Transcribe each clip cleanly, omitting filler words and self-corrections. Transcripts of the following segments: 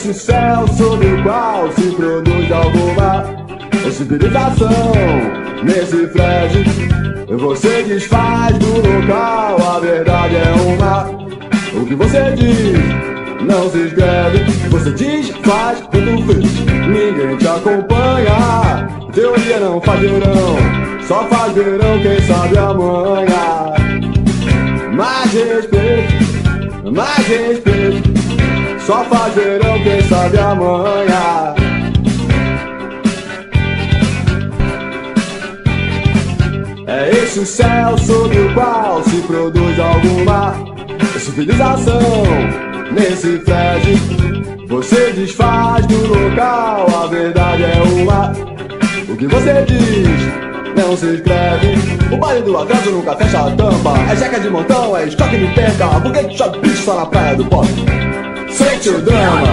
esse céu sobre o qual se produz alguma civilização. Nesse flash você desfaz do local, a verdade é uma. O que você diz não se escreve, você diz, faz, quando fez. Ninguém te acompanha, teoria não faz verão, só faz verão quem sabe amanhã. Mais respeito, mais respeito, só faz verão quem sabe amanhã. É esse o céu sobre o qual se produz alguma civilização. Nesse flash você desfaz do local, a verdade é uma. O que você diz não se escreve. O baile do atraso nunca fecha a tampa. É jeca de montão, é estoque de penca. Porque que chove bicho só na praia do poste. Sente o drama,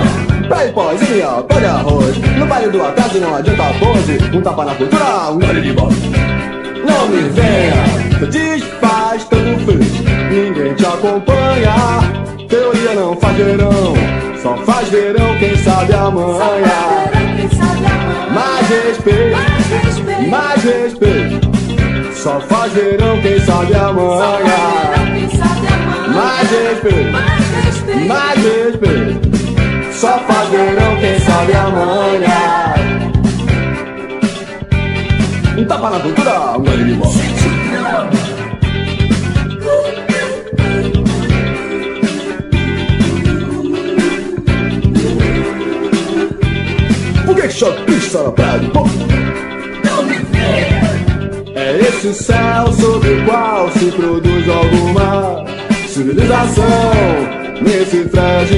praia e pozinha, pé de arroz. No baile do atraso não adianta pose. Um tapa na cultura, um gole de bosta. Não me venha, tu desfaz, tanto fez. Ninguém te acompanha, teoria não faz verão, só faz verão quem sabe amanhã. Mais respeito, mais respeito, só faz verão quem sabe amanhã. Mais respeito, mais respeito, só faz verão quem sabe amanhã. Um tapa na cultura, um gole de bola. Por que chove bicho só na praia do povo? É esse o céu sobre o qual se produz alguma civilização. Nesse flash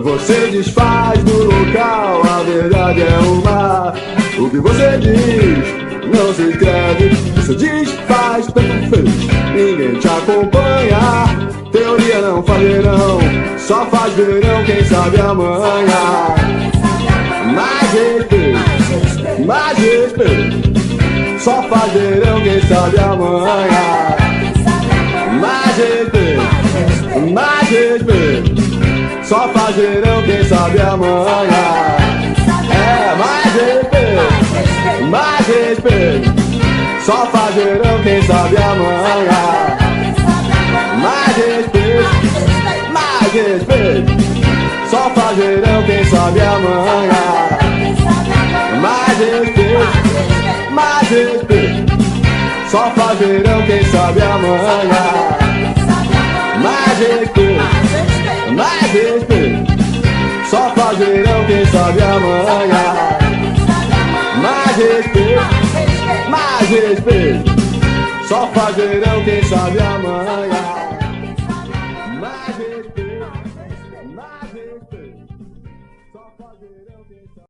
você desfaz do local, a verdade é uma. O que você diz não se escreve, você diz, faz, tanto fez. Ninguém te acompanha, teoria não faz verão, só faz verão quem sabe amanhã. Mais respeito, mais respeito, só faz verão quem sabe amanhã. Mais respeito, mais respeito, só faz verão quem sabe amanhã. É, mais respeito, mais respeito, só faz verão quem sabe amanhã. Mais respeito, mais respeito, só faz verão quem sabe amanhã. Mais respeito, mais respeito, só faz verão quem sabe amanhã. Mais respeito, mais respeito, só faz verão quem sabe amanhã. Mais respeito, mais respeito, só faz verão quem sabe amanhã. Mais respeito, mais respeito, só faz verão quem sabe amanhã.